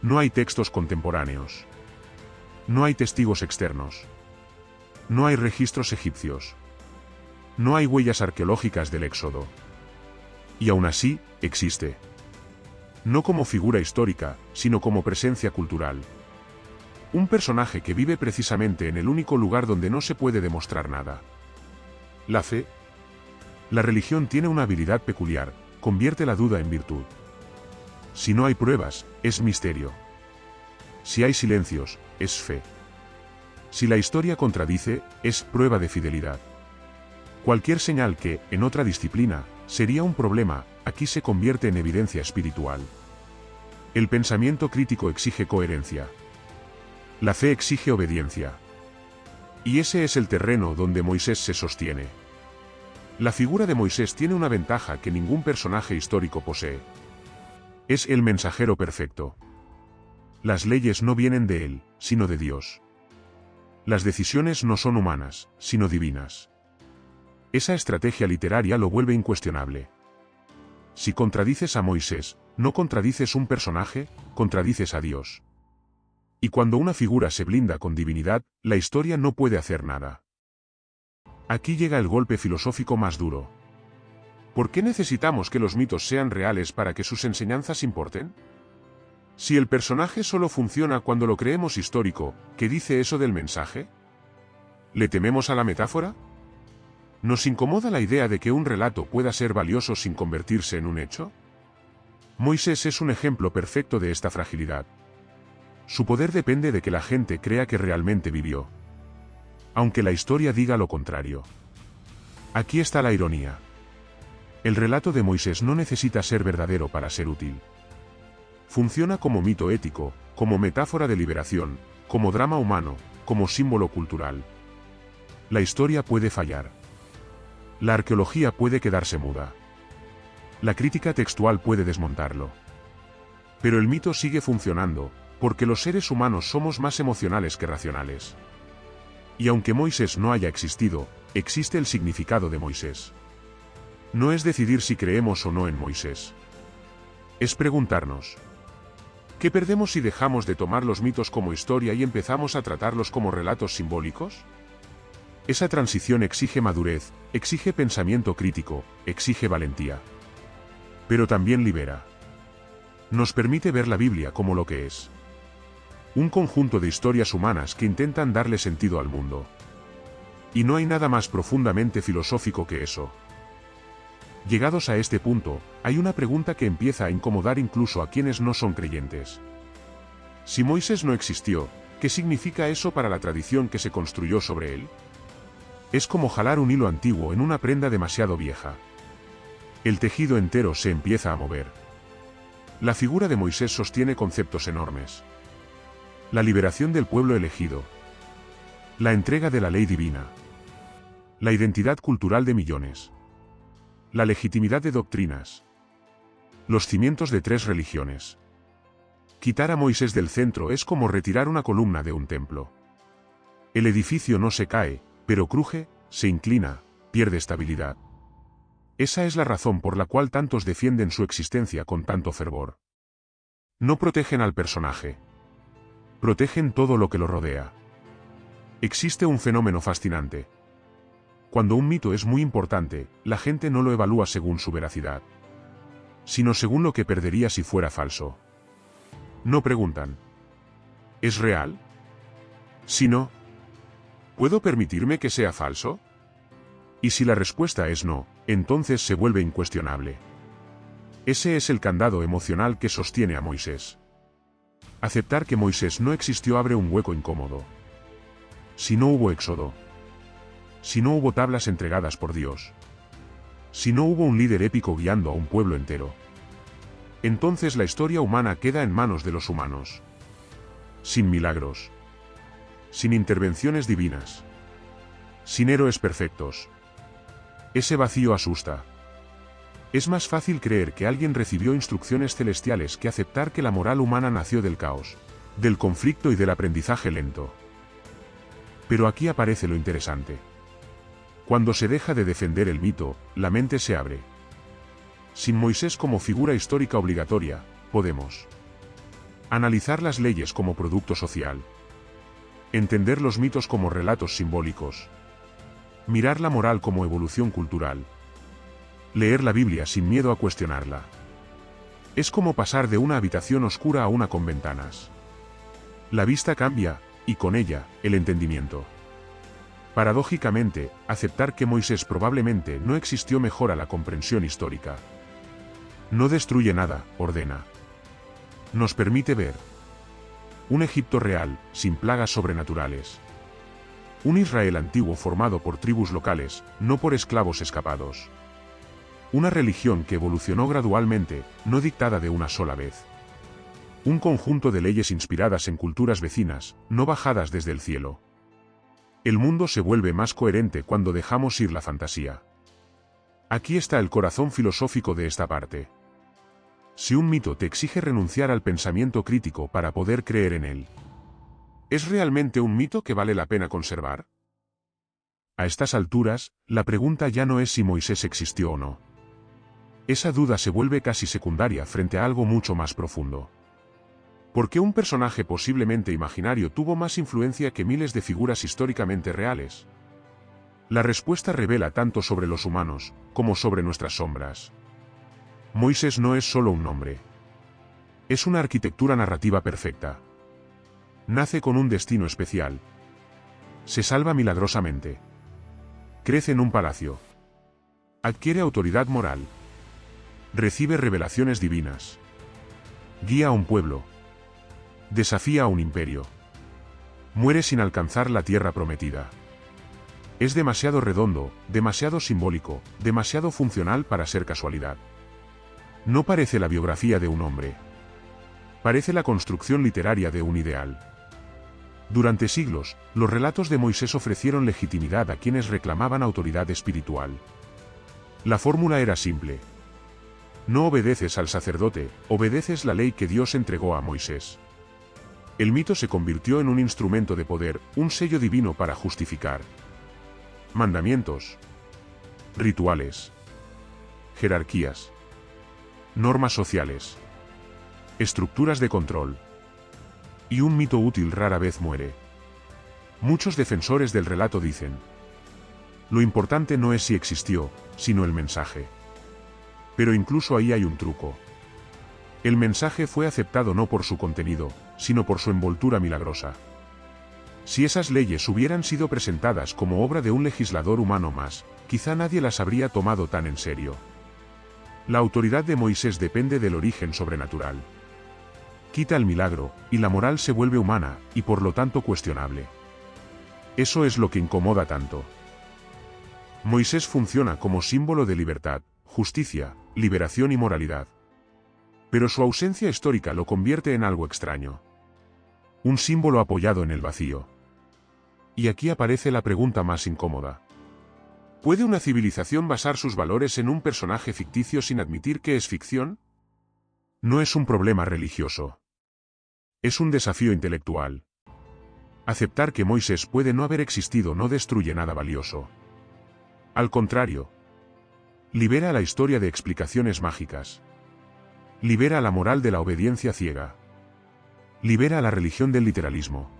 No hay textos contemporáneos. No hay testigos externos. No hay registros egipcios. No hay huellas arqueológicas del Éxodo. Y aún así, existe. No como figura histórica, sino como presencia cultural. Un personaje que vive precisamente en el único lugar donde no se puede demostrar nada. La fe. La religión tiene una habilidad peculiar, convierte la duda en virtud. Si no hay pruebas, es misterio. Si hay silencios, es fe. Si la historia contradice, es prueba de fidelidad. Cualquier señal que, en otra disciplina, Sería un problema, aquí se convierte en evidencia espiritual. El pensamiento crítico exige coherencia. La fe exige obediencia. Y ese es el terreno donde Moisés se sostiene. La figura de Moisés tiene una ventaja que ningún personaje histórico posee. Es el mensajero perfecto. Las leyes no vienen de él, sino de Dios. Las decisiones no son humanas, sino divinas. Esa estrategia literaria lo vuelve incuestionable. Si contradices a Moisés, no contradices un personaje, contradices a Dios. Y cuando una figura se blinda con divinidad, la historia no puede hacer nada. Aquí llega el golpe filosófico más duro. ¿Por qué necesitamos que los mitos sean reales para que sus enseñanzas importen? Si el personaje solo funciona cuando lo creemos histórico, ¿qué dice eso del mensaje? ¿Le tememos a la metáfora? ¿Nos incomoda la idea de que un relato pueda ser valioso sin convertirse en un hecho? Moisés es un ejemplo perfecto de esta fragilidad. Su poder depende de que la gente crea que realmente vivió, aunque la historia diga lo contrario. Aquí está la ironía. El relato de Moisés no necesita ser verdadero para ser útil. Funciona como mito ético, como metáfora de liberación, como drama humano, como símbolo cultural. La historia puede fallar. La arqueología puede quedarse muda. La crítica textual puede desmontarlo. Pero el mito sigue funcionando, porque los seres humanos somos más emocionales que racionales. Y aunque Moisés no haya existido, existe el significado de Moisés. No es decidir si creemos o no en Moisés. Es preguntarnos: ¿qué perdemos si dejamos de tomar los mitos como historia y empezamos a tratarlos como relatos simbólicos? Esa transición exige madurez, exige pensamiento crítico, exige valentía. Pero también libera. Nos permite ver la Biblia como lo que es. Un conjunto de historias humanas que intentan darle sentido al mundo. Y no hay nada más profundamente filosófico que eso. Llegados a este punto, hay una pregunta que empieza a incomodar incluso a quienes no son creyentes. Si Moisés no existió, ¿qué significa eso para la tradición que se construyó sobre él? Es como jalar un hilo antiguo en una prenda demasiado vieja. El tejido entero se empieza a mover. La figura de Moisés sostiene conceptos enormes. La liberación del pueblo elegido. La entrega de la ley divina. La identidad cultural de millones. La legitimidad de doctrinas. Los cimientos de 3 religiones. Quitar a Moisés del centro es como retirar una columna de un templo. El edificio no se cae, pero cruje, se inclina, pierde estabilidad. Esa es la razón por la cual tantos defienden su existencia con tanto fervor. No protegen al personaje. Protegen todo lo que lo rodea. Existe un fenómeno fascinante. Cuando un mito es muy importante, la gente no lo evalúa según su veracidad, sino según lo que perdería si fuera falso. No preguntan: ¿es real? Si no, ¿puedo permitirme que sea falso? Y si la respuesta es no, entonces se vuelve incuestionable. Ese es el candado emocional que sostiene a Moisés. Aceptar que Moisés no existió abre un hueco incómodo. Si no hubo éxodo, si no hubo tablas entregadas por Dios, si no hubo un líder épico guiando a un pueblo entero, entonces la historia humana queda en manos de los humanos. Sin milagros, sin intervenciones divinas, sin héroes perfectos. Ese vacío asusta. Es más fácil creer que alguien recibió instrucciones celestiales que aceptar que la moral humana nació del caos, del conflicto y del aprendizaje lento. Pero aquí aparece lo interesante. Cuando se deja de defender el mito, la mente se abre. Sin Moisés como figura histórica obligatoria, podemos analizar las leyes como producto social, entender los mitos como relatos simbólicos, mirar la moral como evolución cultural, leer la Biblia sin miedo a cuestionarla. Es como pasar de una habitación oscura a una con ventanas. La vista cambia, y con ella, el entendimiento. Paradójicamente, aceptar que Moisés probablemente no existió mejora la comprensión histórica. No destruye nada, ordena. Nos permite ver un Egipto real, sin plagas sobrenaturales. Un Israel antiguo formado por tribus locales, no por esclavos escapados. Una religión que evolucionó gradualmente, no dictada de una sola vez. Un conjunto de leyes inspiradas en culturas vecinas, no bajadas desde el cielo. El mundo se vuelve más coherente cuando dejamos ir la fantasía. Aquí está el corazón filosófico de esta parte. Si un mito te exige renunciar al pensamiento crítico para poder creer en él, ¿es realmente un mito que vale la pena conservar? A estas alturas, la pregunta ya no es si Moisés existió o no. Esa duda se vuelve casi secundaria frente a algo mucho más profundo. ¿Por qué un personaje posiblemente imaginario tuvo más influencia que miles de figuras históricamente reales? La respuesta revela tanto sobre los humanos, como sobre nuestras sombras. Moisés no es solo un nombre. Es una arquitectura narrativa perfecta. Nace con un destino especial. Se salva milagrosamente. Crece en un palacio. Adquiere autoridad moral. Recibe revelaciones divinas. Guía a un pueblo. Desafía a un imperio. Muere sin alcanzar la tierra prometida. Es demasiado redondo, demasiado simbólico, demasiado funcional para ser casualidad. No parece la biografía de un hombre. Parece la construcción literaria de un ideal. Durante siglos, los relatos de Moisés ofrecieron legitimidad a quienes reclamaban autoridad espiritual. La fórmula era simple. No obedeces al sacerdote, obedeces la ley que Dios entregó a Moisés. El mito se convirtió en un instrumento de poder, un sello divino para justificar mandamientos, rituales, jerarquías, normas sociales, estructuras de control. Y un mito útil rara vez muere. Muchos defensores del relato dicen: lo importante no es si existió, sino el mensaje. Pero incluso ahí hay un truco. El mensaje fue aceptado no por su contenido, sino por su envoltura milagrosa. Si esas leyes hubieran sido presentadas como obra de un legislador humano más, quizá nadie las habría tomado tan en serio. La autoridad de Moisés depende del origen sobrenatural. Quita el milagro, y la moral se vuelve humana, y por lo tanto cuestionable. Eso es lo que incomoda tanto. Moisés funciona como símbolo de libertad, justicia, liberación y moralidad. Pero su ausencia histórica lo convierte en algo extraño. Un símbolo apoyado en el vacío. Y aquí aparece la pregunta más incómoda. ¿Puede una civilización basar sus valores en un personaje ficticio sin admitir que es ficción? No es un problema religioso. Es un desafío intelectual. Aceptar que Moisés puede no haber existido no destruye nada valioso. Al contrario, libera a la historia de explicaciones mágicas. Libera a la moral de la obediencia ciega. Libera a la religión del literalismo.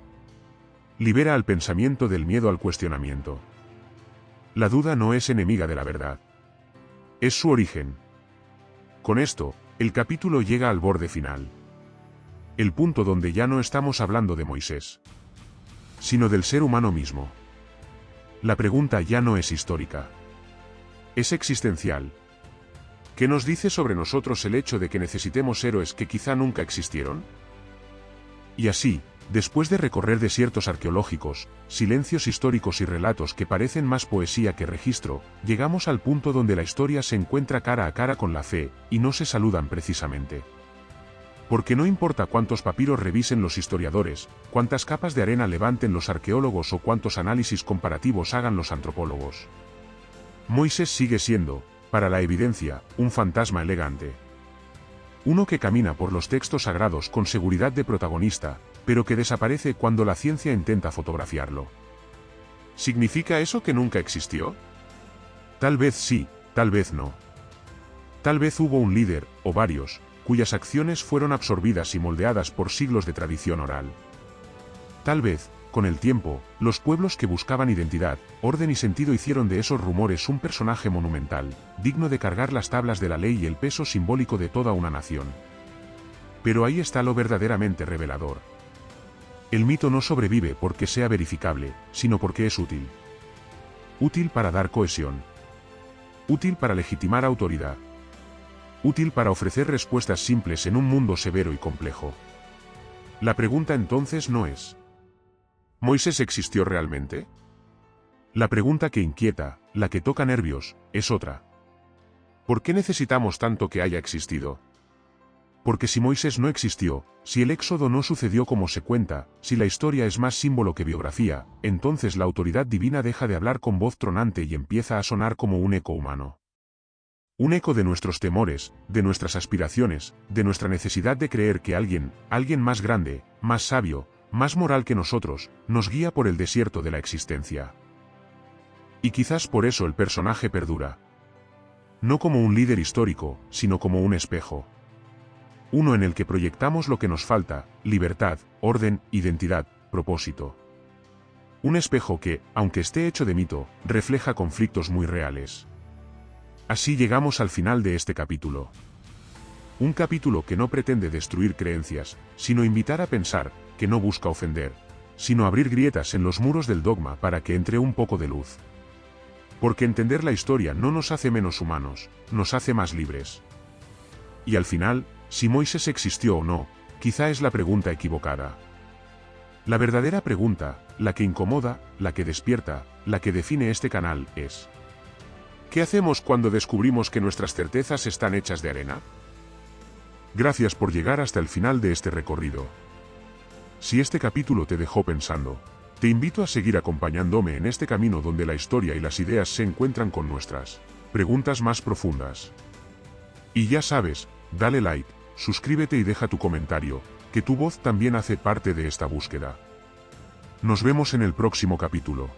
Libera al pensamiento del miedo al cuestionamiento. La duda no es enemiga de la verdad. Es su origen. Con esto, el capítulo llega al borde final. El punto donde ya no estamos hablando de Moisés, sino del ser humano mismo. La pregunta ya no es histórica. Es existencial. ¿Qué nos dice sobre nosotros el hecho de que necesitemos héroes que quizá nunca existieron? Y así, después de recorrer desiertos arqueológicos, silencios históricos y relatos que parecen más poesía que registro, llegamos al punto donde la historia se encuentra cara a cara con la fe, y no se saludan precisamente. Porque no importa cuántos papiros revisen los historiadores, cuántas capas de arena levanten los arqueólogos o cuántos análisis comparativos hagan los antropólogos. Moisés sigue siendo, para la evidencia, un fantasma elegante. Uno que camina por los textos sagrados con seguridad de protagonista, pero que desaparece cuando la ciencia intenta fotografiarlo. ¿Significa eso que nunca existió? Tal vez sí, tal vez no. Tal vez hubo un líder, o varios, cuyas acciones fueron absorbidas y moldeadas por siglos de tradición oral. Tal vez, con el tiempo, los pueblos que buscaban identidad, orden y sentido hicieron de esos rumores un personaje monumental, digno de cargar las tablas de la ley y el peso simbólico de toda una nación. Pero ahí está lo verdaderamente revelador. El mito no sobrevive porque sea verificable, sino porque es útil. Útil para dar cohesión. Útil para legitimar autoridad. Útil para ofrecer respuestas simples en un mundo severo y complejo. La pregunta entonces no es: ¿Moisés existió realmente? La pregunta que inquieta, la que toca nervios, es otra. ¿Por qué necesitamos tanto que haya existido? Porque si Moisés no existió, si el éxodo no sucedió como se cuenta, si la historia es más símbolo que biografía, entonces la autoridad divina deja de hablar con voz tronante y empieza a sonar como un eco humano. Un eco de nuestros temores, de nuestras aspiraciones, de nuestra necesidad de creer que alguien más grande, más sabio, más moral que nosotros, nos guía por el desierto de la existencia. Y quizás por eso el personaje perdura. No como un líder histórico, sino como un espejo. Uno en el que proyectamos lo que nos falta: libertad, orden, identidad, propósito. Un espejo que, aunque esté hecho de mito, refleja conflictos muy reales. Así llegamos al final de este capítulo. Un capítulo que no pretende destruir creencias, sino invitar a pensar, que no busca ofender, sino abrir grietas en los muros del dogma para que entre un poco de luz. Porque entender la historia no nos hace menos humanos, nos hace más libres. Y al final, si Moisés existió o no, quizá es la pregunta equivocada. La verdadera pregunta, la que incomoda, la que despierta, la que define este canal, es: ¿qué hacemos cuando descubrimos que nuestras certezas están hechas de arena? Gracias por llegar hasta el final de este recorrido. Si este capítulo te dejó pensando, te invito a seguir acompañándome en este camino donde la historia y las ideas se encuentran con nuestras preguntas más profundas. Y ya sabes, dale like, suscríbete y deja tu comentario, que tu voz también hace parte de esta búsqueda. Nos vemos en el próximo capítulo.